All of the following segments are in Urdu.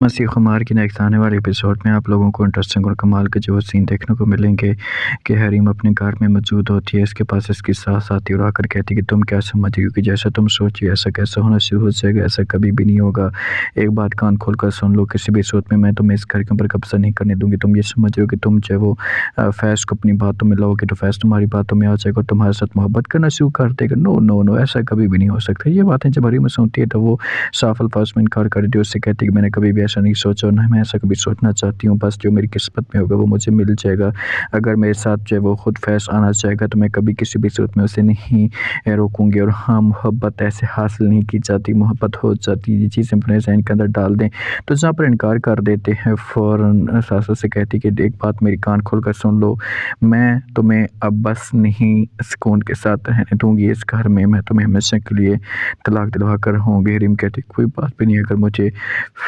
مسیح خمار کی نیکسٹ آنے والے ایپیسوڈ میں آپ لوگوں کو انٹرسٹنگ اور کمال کے جو سین دیکھنے کو ملیں گے کہ حریم اپنے گھر میں موجود ہوتی ہے، اس کے پاس اس کی ساس آتی ہے اور آ کر کہتی ہے کہ تم کیا سمجھ رہی ہو کہ جیسا تم سوچی ایسا کیسا ہونا شروع ہو جائے گا، ایسا کبھی بھی نہیں ہوگا۔ ایک بات کان کھول کر سن لو، کسی بھی صورت میں تمہیں اس گھر کے اوپر قبضہ نہیں کرنے دوں گی۔ تم یہ سمجھ رہے ہو کہ تم چاہے وہ فیض کو اپنی باتوں میں لاؤ گے تو فیض تمہاری باتوں میں آ جائے گا اور تمہارے ساتھ محبت کرنا شروع کر دے گا۔ نو نو نو، ایسا کبھی بھی نہیں ہو سکتا۔ یہ باتیں جب حریم سنتی ہے تو وہ صاف الفاظ میں انکار کر دیتی ہے، اس سے کہتی ہے کہ میں نے کبھی بھی ایسا نہیں سوچا اور نہ میں ایسا کبھی سوچنا چاہتی ہوں، بس جو میری قسمت میں ہوگا وہ مجھے مل جائے گا۔ اگر میرے ساتھ جو ہے وہ خود فیض آنا چاہے گا تو میں کبھی کسی بھی صورت میں اسے نہیں روکوں گی۔ اور ہاں، محبت ایسے حاصل نہیں کی جاتی، محبت ہو جاتی ہے۔ یہ چیزیں اپنے ذہن کے اندر ڈال دیں تو جہاں پر انکار کر دیتے ہیں فوراً ساسا سے کہتی کہ ایک بات میری کان کھول کر سن لو، میں تمہیں اب بس نہیں سکون کے ساتھ رہنے دوں گی اس گھر میں تمہیں ہمیشہ کے لیے طلاق دلوا کر ہوں گی۔ حریم کہتی کوئی بات بھی نہیں، اگر مجھے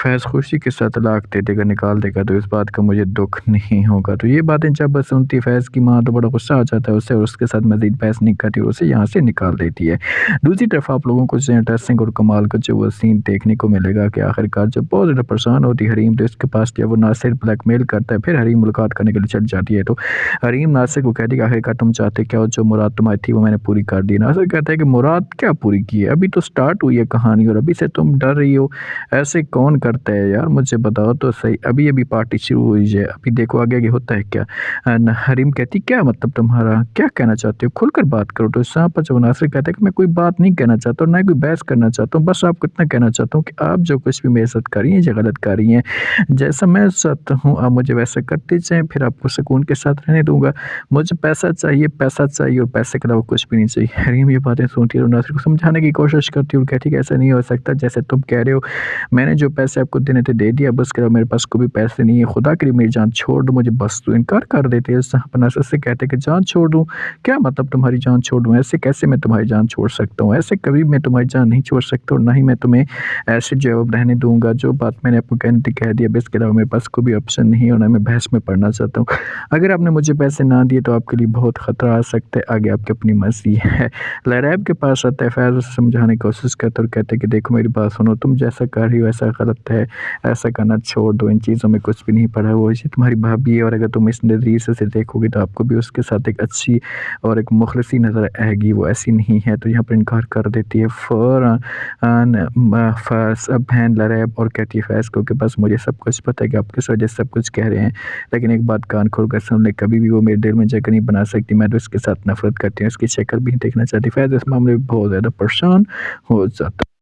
فیض خوشی کے ساتھ طلاق دے دے گا، نکال دے گا تو اس بات کا مجھے دکھ نہیں ہوگا۔ تو یہ باتیں جب سنتی فیض کی ماں تو بڑا غصہ آ جاتا ہے اسے، اور اس کے ساتھ مزید بحث نہیں کرتی اور اسے یہاں سے نکال دیتی ہے۔ دوسری طرف آپ لوگوں کو انٹرسٹنگ اور کمال کا جو وہ سین دیکھنے کو ملے گا کہ آخرکار جب بہت زیادہ پریشان ہوتی حریم تو اس کے پاس جو وہ ناصر بلیک میل کرتا ہے، پھر حریم ملاقات کرنے کے لیے چل جاتی ہے۔ تو حریم ناصر کو کہتی ہے کہ آخرکار تم چاہتے کیا ہو، جو مراد تمہاری تھی وہ میں نے پوری کر دی۔ ناصر کہتا ہے کہ مراد کیا پوری کی ہے، ابھی تو سٹارٹ ہوئی ہے کہانی اور ابھی سے تم ڈر رہی ہو، ایسے کون کرتا ہے یار، مجھے بتاؤ تو صحیح، ابھی پارٹی شروع ہوئی ہے، ابھی دیکھو آگے ہوتا ہے کیا۔ حریم کہتی کیا مطلب تمہارا، کیا کہنا چاہتے ہو، کھل کر بات کرو۔ تو یہاں پر جو ناصر کہتا ہے کہ میں کوئی بات نہیں کہنا چاہتا اور نہ کوئی بحث کرنا چاہتا ہوں، بس آپ کو اتنا کہنا چاہتا ہوں کہ آپ جو کچھ بھی میرے ساتھ کر رہی ہیں یہ غلط کر رہی ہیں، جیسا میں چاہتا ہوں آپ مجھے ویسا کرتے جائیں، پھر آپ کو سکون کے ساتھ رہنے دوں گا۔ مجھے پیسہ چاہیے اور پیسے کے علاوہ کچھ بھی نہیں چاہیے۔ حریم یہ باتیں سنتی ہے اور ناصر کو سمجھانے کی کوشش کرتی ہے اور کہتی ہے کہ ایسا نہیں ہو سکتا جیسے تم کہہ رہے ہو، میں نے جو پیسے آپ کو دینے تھے دے دیا، بس کے علاوہ میرے پاس کوئی پیسے نہیں ہے، خدا کے لیے میری جان چھوڑ دو مجھے بس۔ تو انکار کر دیتے ہیں۔ ناصر سے کہتے ہیں کہ جان چھوڑ دوں، کیا مطلب تمہاری جان چھوڑ دوں، ایسے کیسے میں تمہاری جان چھوڑ سکتا ہوں، ایسے کبھی میں تمہاری جان نہیں چھوڑ سکتا اور نہ ہی میں تمہیں ایسے جواب رہنے دوں گا۔ جو بات میں نے آپ کو کہنی تھی کہہ دیا، اس کے علاوہ میرے پاس کوئی آپشن نہیں ہے اور نہ میں بحث میں پڑھنا چاہتا ہوں۔ اگر آپ نے مجھے پیسے نہ دیے تو آپ کے لیے بہت خطرہ آ سکتا ہے، آگے آپ کی اپنی مرضی ہے۔ لیریب کے پاس آتا ہے، فیض اسے سمجھانے کی کوشش کرتا ہے اور کہتے ہیں کہ دیکھو میری بات سنو، تم جیسا کر رہی ہو ایسا غلط ہے، ایسا کرنا چھوڑ دو، ان چیزوں میں کچھ بھی نہیں پڑا، وہ اسی تمہاری بھابھی ہے اور اگر تم اس نظریے سے دیکھو گے تو آپ کو بھی اس کے ساتھ ایک اچھی اور ایک مخلصی نظر آئے گی، وہ ایسی نہیں ہے۔ تو یہاں پر انکار کر دیتی ہے فوراً بہن لیریب اور کہتی ہے فیض کو کہ بس مجھے سب کچھ پتہ ہے کہ آپ کس وجہ سے سب کچھ کہہ رہے ہیں، لیکن ایک بات کان کھول کر سن لے، کبھی بھی وہ میرے دل میں جگہ نہیں بنا سکتی، میں تو اس کے ساتھ نفرت کرتی ہوں، اس کی شکل بھی نہیں دیکھنا چاہتی۔ فیض اس معاملے میں بہت زیادہ پریشان ہو جاتا ہے۔